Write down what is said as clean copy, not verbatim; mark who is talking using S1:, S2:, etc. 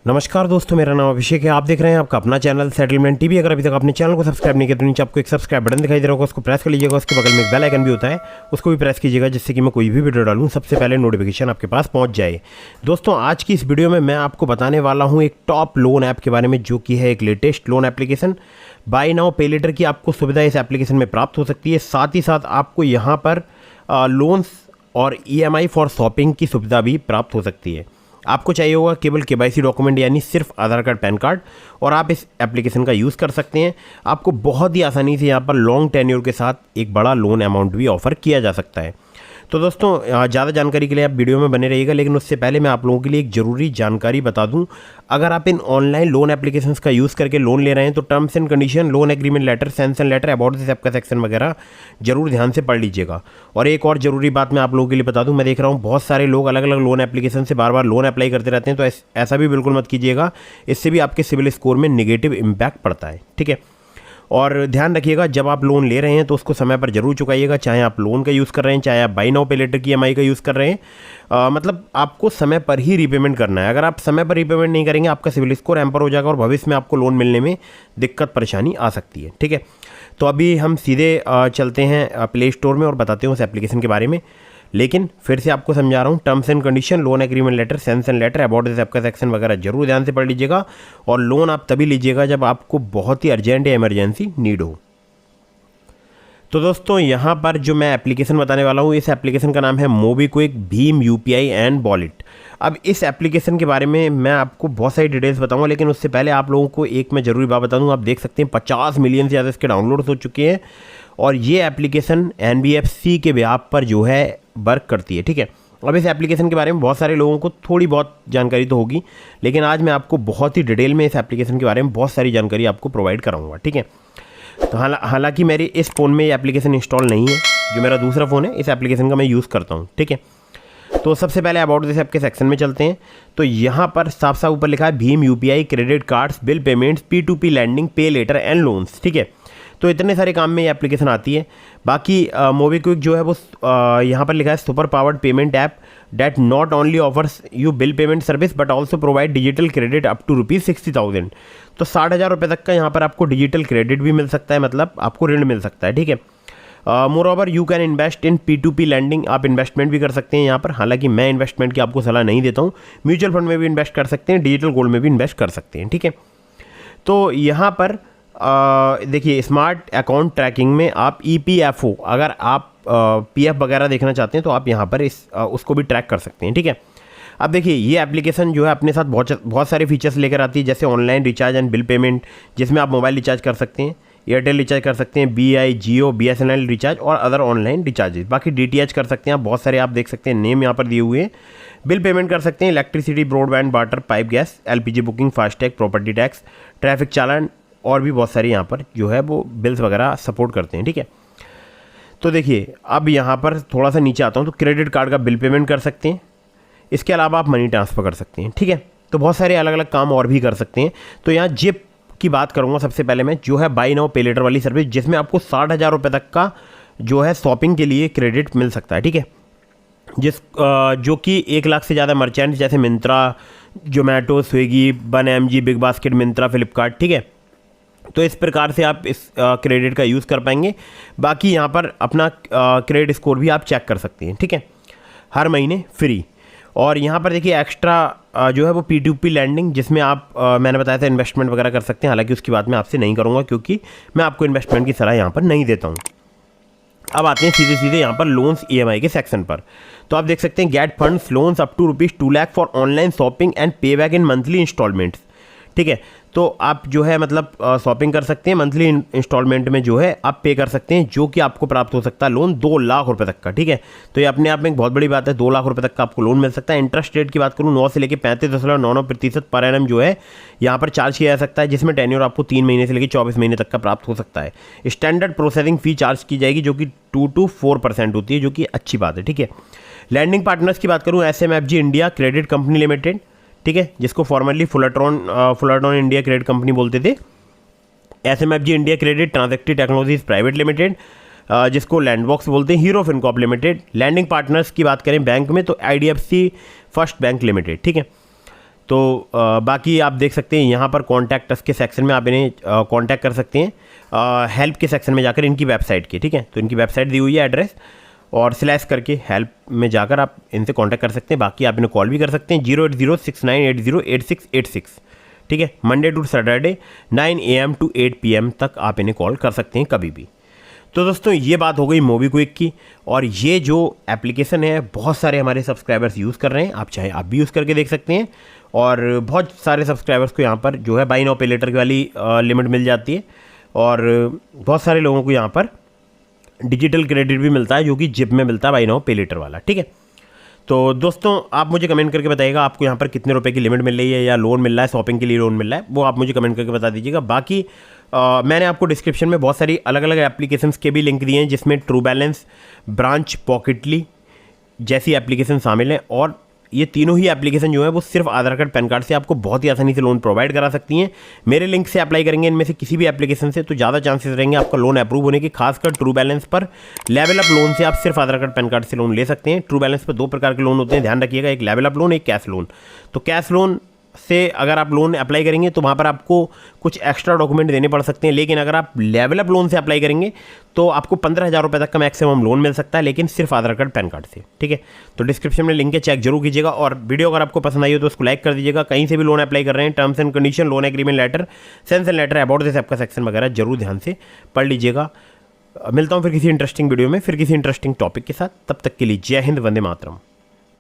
S1: नमस्कार दोस्तों, मेरा नाम अभिषेक है। आप देख रहे हैं आपका अपना चैनल सेटलमेंट टीवी। अगर अभी तक आपने चैनल को सब्सक्राइब नहीं किया तो नीचे आपको एक सब्सक्राइब बटन दिखाई दे रहा होगा, उसको प्रेस कर लीजिएगा। उसके बगल में एक बेल आइकन भी होता है, उसको भी प्रेस कीजिएगा, जिससे कि मैं कोई भी वीडियो डालूं सबसे पहले नोटिफिकेशन आपके पास पहुंच जाए। दोस्तों, आज की इस वीडियो में मैं आपको बताने वाला हूँ एक टॉप लोन ऐप के बारे में, जो कि है एक latest loan application. Buy now pay later की आपको सुविधा इस एप्लीकेशन में प्राप्त हो सकती है। साथ ही साथ आपको यहाँ पर लोन्स और EMI फॉर शॉपिंग की सुविधा भी प्राप्त हो सकती है। आपको चाहिए होगा केवल KYC डॉक्यूमेंट, यानी सिर्फ आधार कार्ड, पैन कार्ड, और आप इस एप्लीकेशन का यूज़ कर सकते हैं। आपको बहुत ही आसानी से यहाँ पर लॉन्ग टेन्योर के साथ एक बड़ा लोन अमाउंट भी ऑफर किया जा सकता है। तो दोस्तों, ज़्यादा जानकारी के लिए आप वीडियो में बने रहिएगा, लेकिन उससे पहले मैं आप लोगों के लिए एक ज़रूरी जानकारी बता दूं। अगर आप इन ऑनलाइन लोन एप्लीकेशंस का यूज़ करके लोन ले रहे हैं तो terms and condition, loan agreement letter, sanction letter, about this app का सेक्शन वगैरह जरूर ध्यान से पढ़ लीजिएगा। और एक और ज़रूरी बात मैं आप लोगों के लिए बता दूं, मैं देख रहा हूँ बहुत सारे लोग अलग अलग लोन एप्लीकेशन से बार बार लोन अप्लाई करते रहते हैं, तो ऐसा भी बिल्कुल मत कीजिएगा। इससे भी आपके सिविल स्कोर में निगेटिव इम्पैक्ट पड़ता है, ठीक है। और ध्यान रखिएगा, जब आप लोन ले रहे हैं तो उसको समय पर जरूर चुकाइएगा, चाहे आप लोन का यूज़ कर रहे हैं, चाहे आप बाय नाउ पे लेटर की EMI का यूज़ कर रहे हैं। मतलब आपको समय पर ही रीपेमेंट करना है। अगर आप समय पर रीपेमेंट नहीं करेंगे, आपका सिविल स्कोर हैम्पर हो जाएगा और भविष्य में आपको लोन मिलने में दिक्कत परेशानी आ सकती है, ठीक है। तो अभी हम सीधे चलते हैं प्ले स्टोर में और बताते हैं उस एप्लीकेशन के बारे में। लेकिन फिर से आपको समझा रहा हूँ, terms and condition, loan agreement letter, sanction letter, about this app का सेक्शन वगैरह जरूर ध्यान से पढ़ लीजिएगा। और लोन आप तभी लीजिएगा जब आपको बहुत ही अर्जेंट या इमरजेंसी नीड हो। तो दोस्तों, यहाँ पर जो मैं एप्लीकेशन बताने वाला हूँ, इस एप्लीकेशन का नाम है MobiKwik Bhim UPI and wallet. अब इस एप्लीकेशन के बारे में मैं आपको बहुत सारी डिटेल्स बताऊंगा, लेकिन उससे पहले आप लोगों को एक मैं ज़रूरी बात बता दूं। आप देख सकते हैं 50 मिलियन से ज़्यादा इसके डाउनलोड्स हो चुके हैं, और ये एप्लीकेशन NBFC के ब्याज पर जो है वर्क करती है, ठीक है। अब इस एप्लीकेशन के बारे में बहुत सारे लोगों को थोड़ी बहुत जानकारी तो होगी, लेकिन आज मैं आपको बहुत ही डिटेल में इस एप्लीकेशन के बारे में बहुत सारी जानकारी आपको प्रोवाइड कराऊंगा, ठीक है। तो हालांकि मेरे इस फ़ोन में ये एप्लीकेशन इंस्टॉल नहीं है, जो मेरा दूसरा फ़ोन है, इस एप्लीकेशन का मैं यूज़ करता हूँ, ठीक है। तो सबसे पहले अबाउट दिस ऐप के सेक्शन में चलते हैं। तो यहाँ पर साफ साफ ऊपर लिखा है भीम UPI, credit cards, bill payments, P2P lending, pay later and loans, ठीक है। तो इतने सारे काम में ये एप्लीकेशन आती है। बाकी मोबीक्विक जो है वो यहाँ पर लिखा है super powered payment app that not only offers you bill payment service but also provide digital credit up to ₹60,000। तो 60,000 रुपये तक का यहाँ पर आपको डिजिटल क्रेडिट भी मिल सकता है, मतलब आपको ऋण मिल सकता है, ठीक है। Moreover you can invest in P2P lending, आप इन्वेस्टमेंट भी कर सकते हैं यहाँ पर। हालांकि मैं इन्वेस्टमेंट की आपको सलाह नहीं देता हूँ। म्यूचुअल फंड में भी इन्वेस्ट कर सकते हैं, डिजिटल गोल्ड में भी इन्वेस्ट कर सकते हैं, ठीक है। तो यहाँ पर देखिए, स्मार्ट अकाउंट ट्रैकिंग में आप EPFO, अगर आप PF वगैरह देखना चाहते हैं तो आप यहाँ पर उसको भी ट्रैक कर सकते हैं, ठीक है। अब देखिए, ये एप्लीकेशन जो है अपने साथ बहुत सारे फीचर्स लेकर आती है, जैसे online recharge and bill payment, जिसमें आप मोबाइल रिचार्ज कर सकते हैं, एयरटेल रिचार्ज कर सकते हैं, BI, जियो, BSNL रिचार्ज और अदर ऑनलाइन रिचार्जेस। बाकी DTH कर सकते हैं आप, बहुत सारे आप देख सकते हैं, नेम यहाँ पर दिए हुए हैं। बिल पेमेंट कर सकते हैं, electricity, broadband, water, pipe, gas, LPG booking, FASTag, property tax, traffic चालान, और भी बहुत सारे यहाँ पर जो है वो बिल्स वगैरह सपोर्ट करते हैं, ठीक है। तो देखिए, अब यहाँ पर थोड़ा सा नीचे आता हूँ, तो क्रेडिट कार्ड का बिल पेमेंट कर सकते हैं। इसके अलावा आप मनी ट्रांसफ़र कर सकते हैं, ठीक है। तो बहुत सारे अलग अलग काम और भी कर सकते हैं। तो यहाँ जिप की बात करूँगा सबसे पहले मैं, जो है बाय नाउ पे लेटर वाली सर्विस, जिसमें आपको 60,000 रुपये तक का जो है शॉपिंग के लिए क्रेडिट मिल सकता है, ठीक है। जो कि 1 लाख से ज़्यादा मर्चेंट्स जैसे Myntra, Zomato, Swiggy, 1mg, big basket, Myntra, Flipkart, ठीक है। तो इस प्रकार से आप इस क्रेडिट का यूज़ कर पाएंगे। बाकी यहाँ पर अपना क्रेडिट स्कोर भी आप चेक कर सकते हैं, ठीक है, हर महीने फ्री। और यहाँ पर देखिए एक्स्ट्रा जो है वो P2P लैंडिंग, जिसमें आप मैंने बताया था इन्वेस्टमेंट वगैरह कर सकते हैं। हालांकि उसकी बात मैं आपसे नहीं करूँगा, क्योंकि मैं आपको इन्वेस्टमेंट की सलाह यहाँ पर नहीं देता हूँ। अब आते हैं सीधे सीधे यहाँ पर लोन्स EMI के सेक्शन पर। तो आप देख सकते हैं get funds loans up to ₹2 lakh for online shopping and pay back in monthly instalments, ठीक है। तो आप जो है मतलब शॉपिंग कर सकते हैं, मंथली इंस्टॉलमेंट में जो है आप पे कर सकते हैं, जो कि आपको प्राप्त हो सकता है लोन 2 लाख रुपए तक का, ठीक है। तो ये अपने आप में एक बहुत बड़ी बात है, 2 लाख रुपए तक का आपको लोन मिल सकता है। इंटरेस्ट रेट की बात करूँ, 9 से लेकर 35.99% पर एनम जो है यहाँ पर चार्ज किया जा सकता है, जिसमें टेन्योर आपको 3 महीने से लेकर 24 महीने तक का प्राप्त हो सकता है। स्टैंडर्ड प्रोसेसिंग फ़ी चार्ज की जाएगी, जो कि 2 to 4% होती है, जो कि अच्छी बात है, ठीक है। लैंडिंग पार्टनर्स की बात करूँ, SMFG India credit company limited, ठीक है, जिसको formerly Fullerton India credit company बोलते थे। SMFG India credit transactive technologies private limited, जिसको लैंडबॉक्स बोलते हैं, Hero FinCorp limited. Lending partners की बात करें बैंक में तो IDFC फर्स्ट बैंक लिमिटेड, ठीक है। तो बाकी आप देख सकते हैं यहाँ पर कॉन्टैक्ट अस के सेक्शन में आप इन्हें कॉन्टैक्ट कर सकते हैं, हेल्प के सेक्शन में जाकर इनकी वेबसाइट के, ठीक है। तो इनकी वेबसाइट दी हुई है एड्रेस, और स्लैश करके हेल्प में जाकर आप इनसे कांटेक्ट कर सकते हैं। बाकी आप इन्हें कॉल भी कर सकते हैं 08069808686, ठीक है। Monday to Saturday 9 AM to 8 PM तक आप इन्हें कॉल कर सकते हैं कभी भी। तो दोस्तों ये बात हो गई मोबीक्विक की, और ये जो एप्लीकेशन है बहुत सारे हमारे सब्सक्राइबर्स यूज़ कर रहे हैं, आप चाहे आप भी यूज़ करके देख सकते हैं। और बहुत सारे सब्सक्राइबर्स को यहाँ पर जो है बाय नाउ पे लेटर वाली लिमिट मिल जाती है, और बहुत सारे लोगों को यहाँ पर डिजिटल क्रेडिट भी मिलता है जो कि जिप में मिलता है बाय नाउ पे लेटर वाला, ठीक है। तो दोस्तों आप मुझे कमेंट करके बताइएगा आपको यहाँ पर कितने रुपए की लिमिट मिल रही है, या लोन मिल रहा है, शॉपिंग के लिए लोन मिल रहा है, वो आप मुझे कमेंट करके बता दीजिएगा। बाकी मैंने आपको डिस्क्रिप्शन में बहुत सारी अलग अलग एप्लीकेशंस के भी लिंक दिए हैं, जिसमें ट्रू बैलेंस, ब्रांच, पॉकेटली जैसी एप्लीकेशन शामिल हैं, और ये तीनों ही एप्लीकेशन जो है वो सिर्फ आधार कार्ड पैन कार्ड से आपको बहुत ही आसानी से लोन प्रोवाइड करा सकती हैं। मेरे लिंक से अप्लाई करेंगे इनमें से किसी भी एप्लीकेशन से, तो ज़्यादा चांसेस रहेंगे आपका लोन अप्रूव होने के। खासकर ट्रू बैलेंस पर लेवल अप लोन से आप सिर्फ आधार कार्ड पैन कार्ड से लोन ले सकते हैं। ट्रू बैलेंस पर 2 प्रकार के लोन होते हैं, ध्यान रखिएगा, एक लेवल अप लोन, एक कैश लोन। तो कैश लोन से अगर आप लोन अप्लाई करेंगे तो वहाँ पर आपको कुछ एक्स्ट्रा डॉक्यूमेंट देने पड़ सकते हैं, लेकिन अगर आप लेवल अप लोन से अप्लाई करेंगे तो आपको 15,000 रुपये तक का मैक्सिमम लोन मिल सकता है, लेकिन सिर्फ आधार कार्ड पैन कार्ड से, ठीक है। तो डिस्क्रिप्शन में लिंक है, चेक जरूर कीजिएगा। और वीडियो अगर आपको पसंद आई हो तो उसको लाइक कर दीजिएगा। कहीं से भी लोन अप्लाई कर रहे हैं, terms and condition, loan agreement letter, sanction letter, about this आपका सेक्शन वगैरह जरूर ध्यान से पढ़ लीजिएगा। मिलता हूँ फिर किसी इंटरेस्टिंग वीडियो में, फिर किसी इंटरेस्टिंग टॉपिक के साथ। तब तक के लिए जय हिंद, वंदे मातरम।